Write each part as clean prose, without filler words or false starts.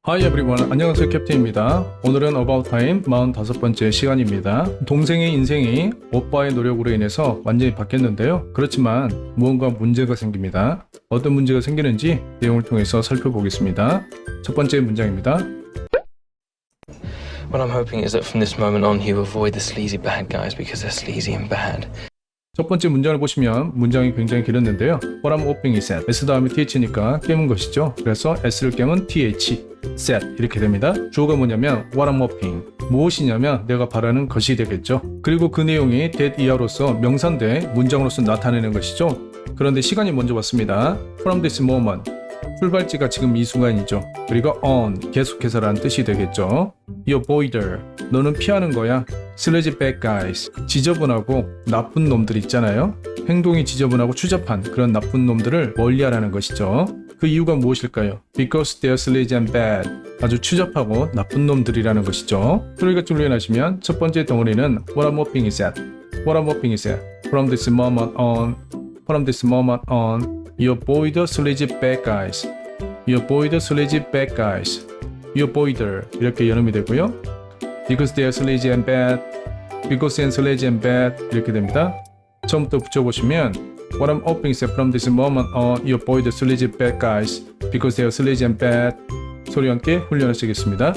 Hi everyone, 안녕하세요 캡틴입니다. 오늘은 About Time 45번째 시간입니다. 동생의 인생이 오빠의 노력으로 인해서 완전히 바뀌었는데요. 그렇지만 무언가 문제가 생깁니다. 어떤 문제가 생기는지 내용을 통해서 살펴보겠습니다. 첫 번째 문장입니다. What I'm hoping is that from this moment on he will avoid the sleazy bad guys because they're sleazy and bad. 첫 번째 문장을 보시면 문장이 굉장히 길었는데요. What I'm hoping is that S 다음에 TH니까 깨문 것이죠. 그래서 S를 깨면 TH, set 이렇게 됩니다. 주어가 뭐냐면 What I'm hoping, 무엇이냐면 내가 바라는 것이 되겠죠. 그리고 그 내용이 that 이하로서 명사인데 문장으로서 나타내는 것이죠. 그런데 시간이 먼저 왔습니다. From this moment, 출발지가 지금 이 순간이죠. 그리고 on, 계속해서라는 뜻이 되겠죠. You avoider, 너는 피하는 거야. Sleazy bad guys, 지저분하고 나쁜 놈들 있잖아요. 행동이 지저분하고 추잡한 그런 나쁜 놈들을 멀리하라는 것이죠. 그 이유가 무엇일까요? Because they're sleazy and bad, 아주 추잡하고 나쁜 놈들이라는 것이죠. 소리가 줄여나시면 첫 번째 덩어리는 What I'm hoping is that, What I'm hoping is that From this moment on, From this moment on You avoid the sleazy bad guys, You avoid the sleazy bad guys, You avoider 이렇게 연음이 되고요. Because they are sleazy and bad, because they are sleazy and bad 이렇게 됩니다. 처음부터 붙여보시면 What I'm hoping is that from this moment on you avoid the sleazy bad guys because they are sleazy and bad. 소리와 함께 훈련하시겠습니다.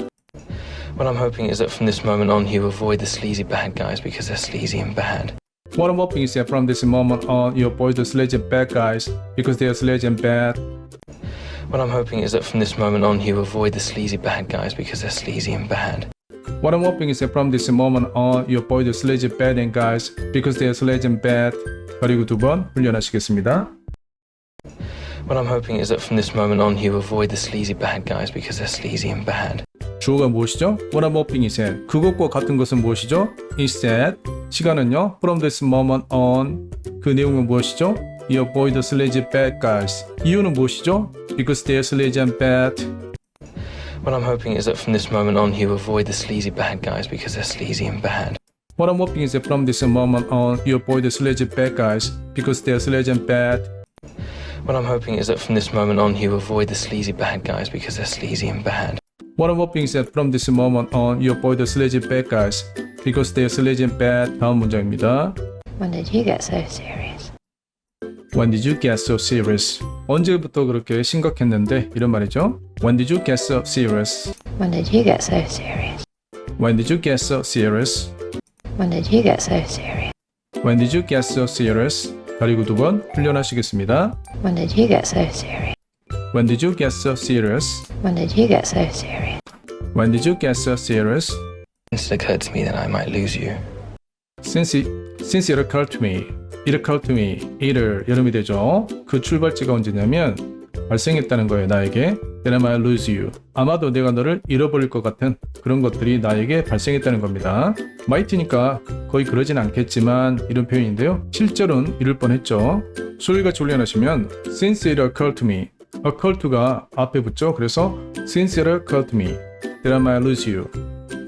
What I'm hoping is that from this moment on he will avoid the sleazy bad guys because they're sleazy and bad. What I'm hoping is that from this moment on you avoid the sleazy bad guys because they are sleazy and bad. What I'm hoping is that from this moment on he will avoid the sleazy bad guys because they're sleazy and bad. What I'm hoping is that from this moment on you avoid the sleazy bad and guys because they are sleazy and bad. 그리고 두 번 훈련하시겠습니다. What I'm hoping is that from this moment on he will avoid the sleazy bad guys because they're sleazy and bad. 주어가 무엇이죠? What I'm hoping is that 그것과 같은 것은 무엇이죠? is that 시간은요 from this moment on 그 내용은 무엇이죠? You avoid the sleazy bad guys. 이유는 무엇이죠? Because they are sleazy and bad. What I'm hoping is that from this moment on he will avoid the sleazy bad guys because they're sleazy and bad. What I'm hoping is that from this moment on you avoid the sleazy bad guys because they are sleazy and bad. What I'm hoping is that from this moment on he will avoid the sleazy bad guys because they're sleazy and bad. What I'm hoping is that from this moment on you avoid the sleazy bad guys because they are sleazy and bad. 다음 문장입니다. When did you get so serious? When did you get so serious? 언제부터 그렇게 심각했는데 이런 말이죠. When did you get so serious? When did you get so serious? When did you get so serious? When did you get so serious? When did you get so serious? 그리고 두 번 훈련하시겠습니다. When did you get so serious? When did you get so serious? When did you get so serious? When did you get so serious? Since it occurred to me that I might lose you. Since it occurred to me, it occurred to me, 이를 연음이 되죠. 그 출발지가 언제냐면 발생했다는 거예요. 나에게 That I might lose you. 아마도 내가 너를 잃어버릴 것 같은 그런 것들이 나에게 발생했다는 겁니다. might니까 거의 그러진 않겠지만 이런 표현인데요. 실제로는 이럴 뻔했죠. 소리가 졸려나시면 Since it occurred to me, occurred to가 앞에 붙죠. 그래서 Since it occurred to me, that I might lose you.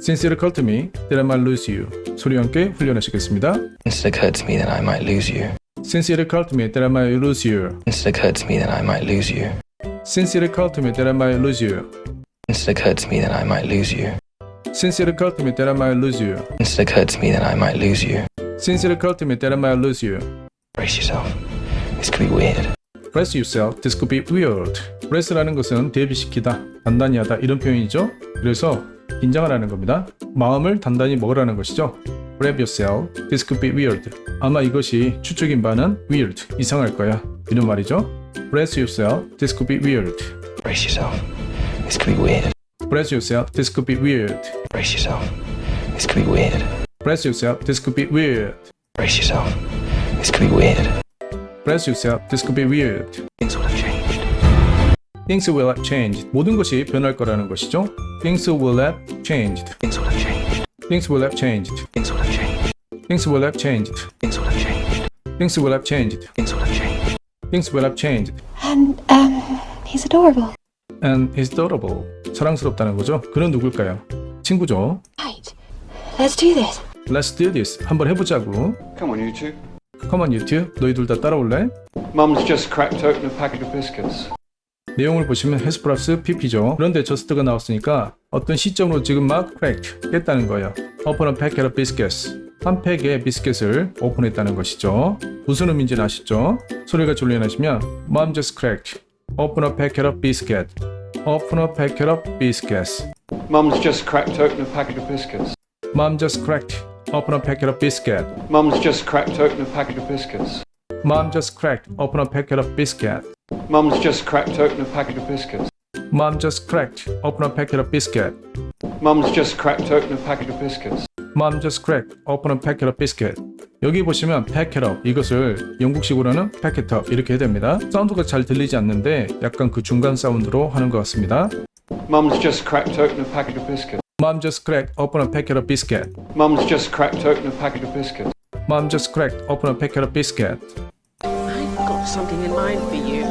Since it occurred to me, that I might lose you. 소리와 함께 훈련하시겠습니다. Since it occurred to me that I might lose you. Since it occurred to me that I might lose you. Since it occurred to me that I might lose you. Since it occurred to me that I might lose you. Since it occurred to me that I might lose you. Since it occurred to me that I might lose you. Since it occurred to me that I might lose you. Since it occurred to me that I might lose you. Brace yourself. This could be weird. Brace yourself. This could be weird. brace라는 것은 대비시키다, 단단히 하다 이런 표현이죠. 그래서 긴장을 하는 겁니다. 마음을 단단히 먹으라는 것이죠. Grab yourself. This could be weird. 아마 이것이 추측인 바는 weird, 이상할 거야. 이런 말이죠. Brace yourself. This could be weird. Brace yourself. This could be weird. Brace yourself. This could be weird. Brace yourself. This could be weird. Brace yourself. This could be weird. Brace yourself. This could be weird. Brace yourself. This could be weird. Things will have changed. Things will have changed. 모든 것이 변할 거라는 것이죠. Things will have changed. Things will have changed. Things will have changed. Things will have changed. Things will have changed. Things will have changed. Things will have changed. Things will have changed. Things will have changed. And, he's adorable. And he's adorable. 사랑스럽다는 거죠. 그는 누굴까요? 친구죠. Right. Let's do this. Let's do this. 한번 해보자고. Come on, you two. Come on, you two. 너희 둘 다 따라올래? Mum's just cracked open a packet of biscuits. 내용을 보시면 has 플러스 pp죠. 그런데 just가 나왔으니까 어떤 시점으로 지금 막 cracked, 깼다는 거예요. open a packet of biscuits. 한 팩의 비스켓을 오픈했다는 것이죠. 무슨 의미인지는 아시죠? 소리가 졸려나시면 Mom just cracked. Open a packet of biscuit. Open a packet of biscuits. Mum's just cracked open a packet of biscuits. Mom just cracked. Open a packet of biscuit. Mum's just cracked open a packet of biscuits. Mom just cracked. Open a packet of biscuit. Mum's just cracked open a packet of biscuits. Mom just cracked. Open a packet of biscuit. Mum's just cracked open a packet of biscuits. Mom just cracked. Open a packet of biscuit. 여기 보시면 packet of 이것을 영국식으로는 packet up 이렇게 해야 됩니다. 사운드가 잘 들리지 않는데 약간 그 중간 사운드로 하는 것 같습니다. Mum's just cracked open a packet of biscuits. Mom just cracked. Open a packet of biscuit. Mum's just cracked open a packet of biscuits. Mom just cracked. Open a packet of biscuit. I've got something in mind for you.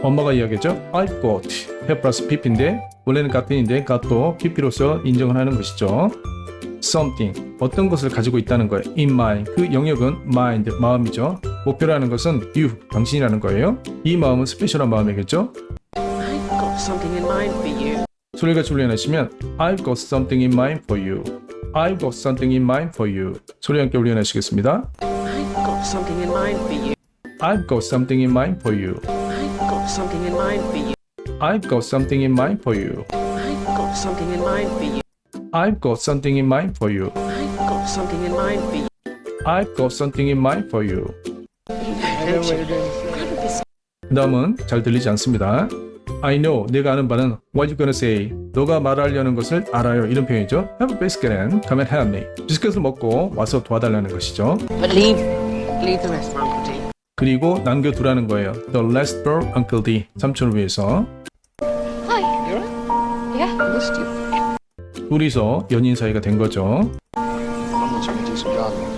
엄마가 이야기했죠. I've got. have 플러스 pp인데 원래는 got인데 got도 pp로서 인정을 하는 것이죠. something. 어떤 것을 가지고 있다는 거예요. in mind. 그 영역은 mind. 마음이죠. 목표라는 것은 you. 당신이라는 거예요. 이 마음은 스페셜한 마음이겠죠. I've got something in mind for you. 소리가 졸려내시면 I've got something in mind for you. I've got something in mind for you. 소리 함께 올려내시겠습니다. I've got something in mind for you. I've got something in mind for you. I've got something in mind for you. I've got something in mind for you. I've got something in mind for you. I've got something in mind for you. I've got something in mind for you. I've got something in mind for you. Grab a biscuit. 그 다음은 잘 들리지 않습니다. I know, 내가 아는 바는 what you gonna say. 너가 말하려는 것을 알아요. 이런 표현이죠. Have a biscuit and come and help me. 비스켓을 먹고 와서 도와달라는 것이죠. But leave the rest for Uncle D. 그리고 남겨두라는 거예요. The rest for Uncle D. 삼촌을 위해서. Hi. Yeah? Missed you. 둘이서 연인 사이가 된 거죠. Mum wants me to do some gardening.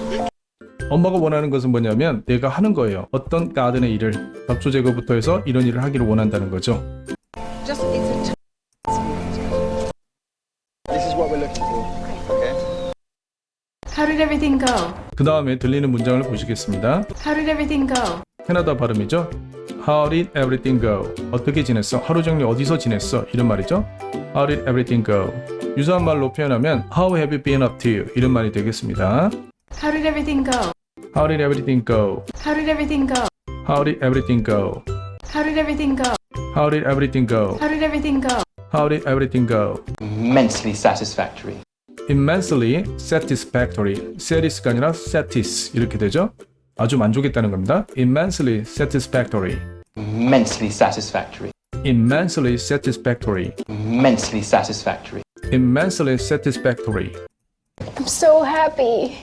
엄마가 원하는 것은 뭐냐면 내가 하는 거예요. 어떤 가든의 일을 잡초 제거부터 해서 이런 일을 하기를 원한다는 거죠. Just it's a This is what we're looking for. Okay. How did everything go? 그 다음에 들리는 문장을 보시겠습니다. How did everything go? 캐나다 발음이죠. How did everything go? 어떻게 지냈어? 하루 종일 어디서 지냈어? 이런 말이죠. How did everything go? 유사한 말로 표현하면 How have you been up to? 이런 말이 되겠습니다. How did everything go? How did everything go? How did everything go? How did everything go? How did everything go? How did everything go? How did everything go? How did everything go? Immensely satisfactory. Immensely satisfactory. satis가 아니라 satis 이렇게 되죠. 아주 만족했다는 겁니다. Immensely satisfactory. Immensely satisfactory. Immensely satisfactory. Immensely satisfactory. Immensely satisfactory. I'm so happy.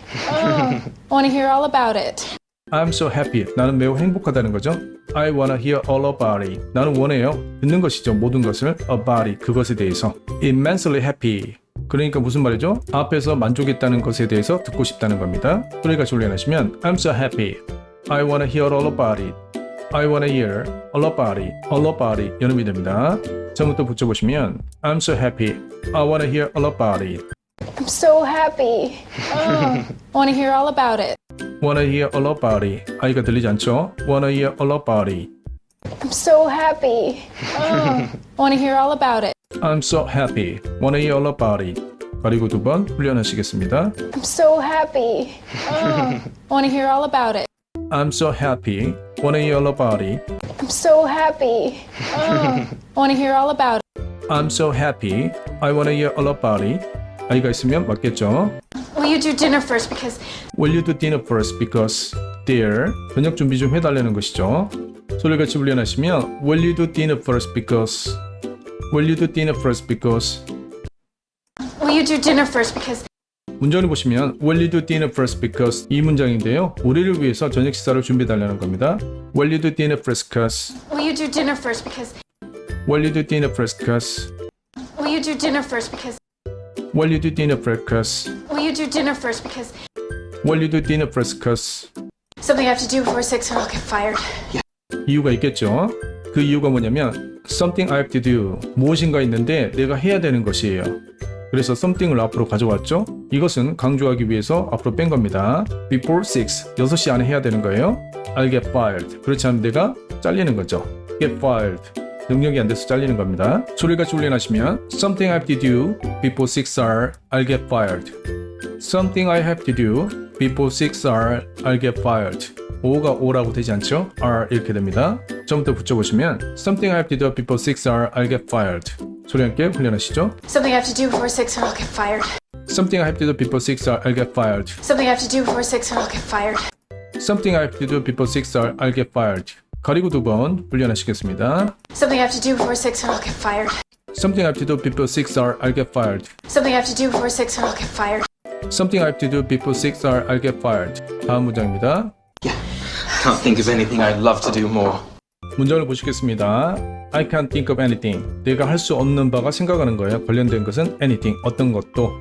Want to hear all about it. I'm so happy. 나는 매우 행복하다는 거죠. I wanna hear all about it. 나는 원해요. 듣는 것이죠. 모든 것을 about it. 그것에 대해서. Immensely happy. 그러니까 무슨 말이죠? 앞에서 만족했다는 것에 대해서 듣고 싶다는 겁니다. 소리가 졸려나시면 I'm so happy. I wanna hear all about it. I wanna hear all about it. all about it. 이런 의미 됩니다. 처음부터 붙여보시면 I'm so happy. I wanna hear all about it. I'm so happy. Want to hear all about it. Wanna hear all about it. 아이가 들리지 않죠? Wanna hear all about it. I'm so happy. Want to hear all about it. I'm so happy. Wanna hear all about it. 그리고 두 번 훈련하시겠습니다. I'm so happy. Want to hear all about it. I'm so happy. Wanna hear all about it. I'm so happy. Want to hear all about it. I'm so happy. I wanna hear all about it. 아이가 있으면 맞겠죠? Will you do dinner first because Will you do dinner first because dear 저녁 준비 좀 해달라는 것이죠. 소리같이 훈련하시면 Will you do dinner first because Will you do dinner first because Will you do dinner first because 문장을 보시면 Will you do dinner first because 이 문장인데요. 우리를 위해서 저녁 식사를 준비해달라는 겁니다. Will you do dinner first because Will you do dinner first because Will you do dinner first because Will you do dinner first because Will you do dinner first because Will you do dinner first because Will you do dinner first because something I have to do before 6 or I'll get fired. 이유가 있겠죠. 그 이유가 뭐냐면 something I have to do 무엇인가 있는데 내가 해야 되는 것이에요. 그래서 something을 앞으로 가져왔죠. 이것은 강조하기 위해서 앞으로 뺀 겁니다. Before 6, 6시 안에 해야 되는 거예요. I'll get fired. 그렇지 않으면 내가 잘리는 거죠. Get fired. 능력이 안 돼서 잘리는 겁니다. 소리같이 훈련하시면 Something I have to do before 6 hours I'll get fired. Something I have to do before 6 hours I'll get fired. O가 O라고 되지 않죠? R 이렇게 됩니다. 처음부터 붙여보시면 Something I have to do before 6 hours I'll get fired. 소리 함께 훈련하시죠. Something I have to do before 6 or I'll get fired. Something I have to do before 6 hours I'll get fired. Something I have to do before 6 or I'll get fired. Something I have to do before 6 hours I'll get fired. 가리고 2번 훈련하시겠습니다. Something I have to do before 6 or I'll get fired. Something I have to do before 6 hours I'll get fired. Something I have to do before 6 or I'll get fired. Something I have to do before 6 hours I'll get fired. 다음 문장입니다. Can't think of anything I'd love to do more. 문장을 보시겠습니다. I can't think of anything. 내가 할 수 없는 바가 생각하는 거예요. 관련된 것은 anything, 어떤 것도.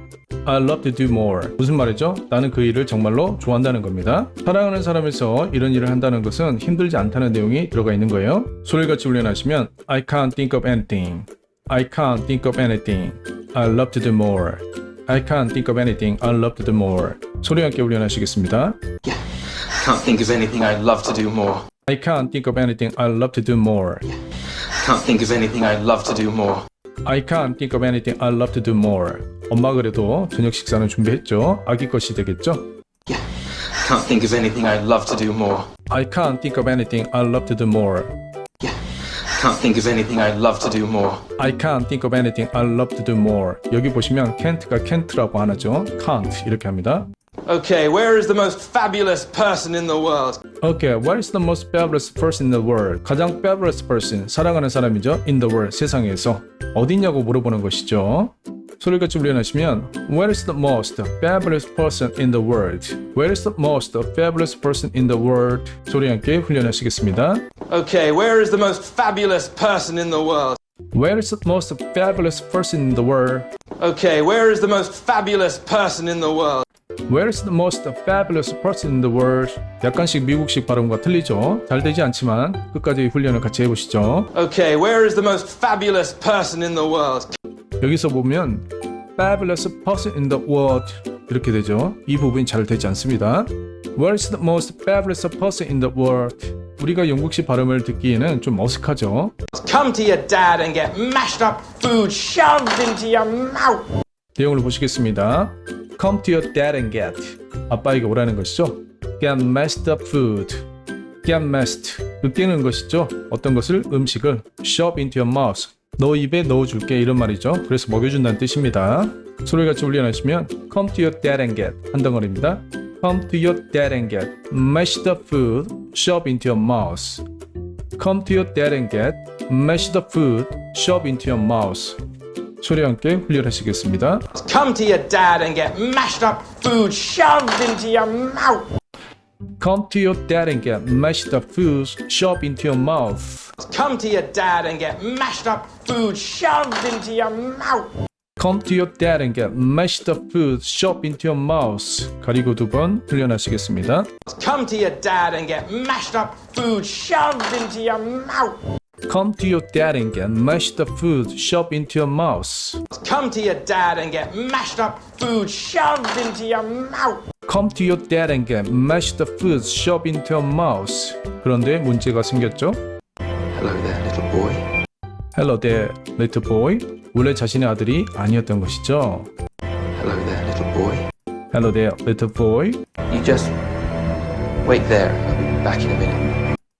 I love to do more. 무슨 말이죠? 나는 그 일을 정말로 좋아한다는 겁니다. 사랑하는 사람에서 이런 일을 한다는 것은 힘들지 않다는 내용이 들어가 있는 거예요. 소리같이 훈련하시면 I can't think of anything. I can't think of anything. I love to do more. I can't think of anything. I love to do more. 소리와 함께 훈련하시겠습니다. Can't think of anything I'd love to do more. I can't think of anything. I love to do more. Can't think of anything I'd love to do more. I can't think of anything. I love to do more. 엄마 그래도 저녁 식사는 준비했죠. 아기 것이 되겠죠. Can't think of anything I'd love to do more. I can't think of anything. I love to do more. Can't think of anything I'd love to do more. I can't think of anything. I love to do more. 여기 보시면 can't가 can't라고 안 하죠. can't 이렇게 합니다. Okay, where is the most fabulous person in the world? Okay, what is the most fabulous person in the world? 가장 fabulous person, 사랑하는 사람이죠. in the world, 세상에서. 어디냐고 물어보는 것이죠. 소리같이 훈련하시면 Where is the most fabulous person in the world? Where is the most fabulous person in the world? 소리 함께 훈련하시겠습니다. Okay, where is the most fabulous person in the world? Where is the most fabulous person in the world? Okay, where is the most fabulous person in the world? Where is the most fabulous person in the world? 약간씩 미국식 발음과 틀리죠. 잘 되지 않지만 끝까지 훈련을 같이 해보시죠. Okay, where is the most fabulous person in the world? 여기서 보면 fabulous person in the world 이렇게 되죠. 이 부분이 잘 되지 않습니다. Where is the most fabulous person in the world? 우리가 영국식 발음을 듣기에는 좀 어색하죠. Come to your dad and get mashed up food shoved into your mouth. 내용을 보시겠습니다. Come to your dad and get. 아빠에게 오라는 것이죠. Get messed up food. Get messed. 으깨는 것이죠. 어떤 것을? 음식을. Shove into your mouth. 너 입에 넣어줄게 이런 말이죠. 그래서 먹여준다는 뜻입니다. 소리같이 훈련하시면 Come to your dad and get 한 덩어리입니다. Come to your dad and get mashed up food. Shove into your mouth. Come to your dad and get mashed up food. Shove into your mouth. 소리와 함께 훈련하시겠습니다. Come to your dad and get mashed up food shoved into your mouth. Come to your dad and get mashed up food shoved into your mouth. Come to your dad and get mashed up food shoved into your mouth. Come to your dad and get mashed up food shoved into your mouth. 가리고 2번 훈련하시겠습니다. Come to your dad and get mashed up food shoved into your mouth. Come to your dad and get mashed up food shoved into your mouth. Come to your dad and get mashed up food shoved into your mouth. Come to your dad and get mashed up food shoved into your mouth. 그런데 문제가 생겼죠. Hello there, little boy. Hello there, little boy. 원래 자신의 아들이 아니었던 것이죠. Hello there, little boy. Hello there, little boy. You just wait there. I'll be back in a minute.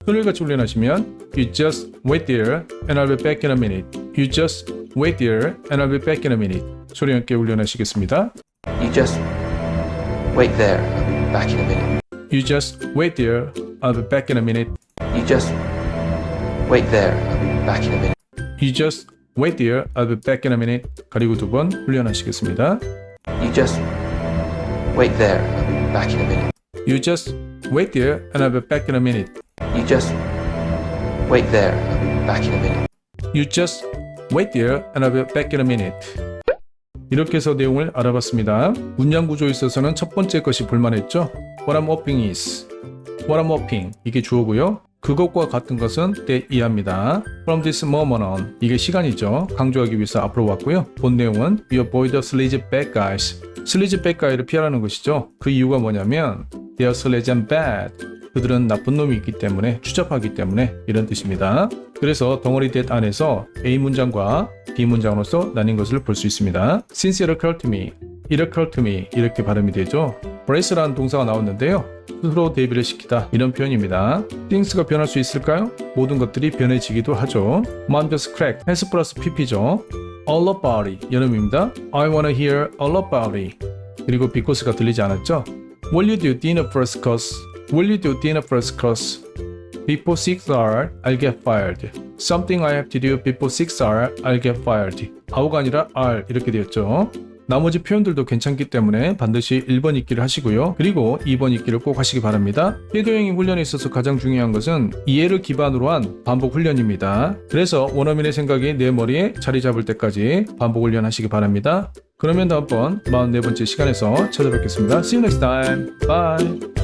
소리같이 훈련하시면 You just wait there and I'll be back in a minute. You just wait there and I'll be back in a minute. 소리 함께 훈련하시겠습니다. You just wait there. I'll be back in a minute. You just wait there. I'll be back in a minute. You just wait there. I'll be back in a minute. You just wait there. I'll be back in a minute. 가리고 2번 훈련하시겠습니다. You just wait there. I'll be back in a minute. You just wait there and I'll be back in a minute. You just wait there. I'll be back in a minute. You just wait there and I'll be back in a minute. 이렇게 해서 내용을 알아봤습니다. 문장 구조에 있어서는 첫 번째 것이 볼만했죠. What I'm hoping is. What I'm hoping. 이게 주어고요. 그것과 같은 것은 때 이하입니다. From this moment on. 이게 시간이죠. 강조하기 위해서 앞으로 왔고요. 본 내용은 We avoid the sleazy bad guys. sleazy bad guy를 피하라는 것이죠. 그 이유가 뭐냐면 They are sleazy and bad. 그들은 나쁜 놈이 있기 때문에, 추잡하기 때문에 이런 뜻입니다. 그래서 덩어리 that 안에서 A 문장과 B 문장으로서 나뉜 것을 볼 수 있습니다. Since it occurred to me, it occurred to me 이렇게 발음이 되죠. brace라는 동사가 나왔는데요. 스스로 대비를 시키다 이런 표현입니다. things가 변할 수 있을까요? 모든 것들이 변해지기도 하죠. Mom just cracked S 플러스 PP죠. all about it 여름입니다. I wanna hear all about it. 그리고 because가 들리지 않았죠? Will you do dinner first cause? Will you do dinner first cause? Before 6 hours, I'll get fired. Something I have to do before 6 hours, I'll get fired. 아우가 아니라 I'll 이렇게 되었죠. 나머지 표현들도 괜찮기 때문에 반드시 1번 읽기를 하시고요. 그리고 2번 읽기를 꼭 하시기 바랍니다. 궤도행위 훈련에 있어서 가장 중요한 것은 이해를 기반으로 한 반복 훈련입니다. 그래서 원어민의 생각이 내 머리에 자리 잡을 때까지 반복 훈련하시기 바랍니다. 그러면 다음번 44번째 시간에서 찾아뵙겠습니다. See you next time. Bye.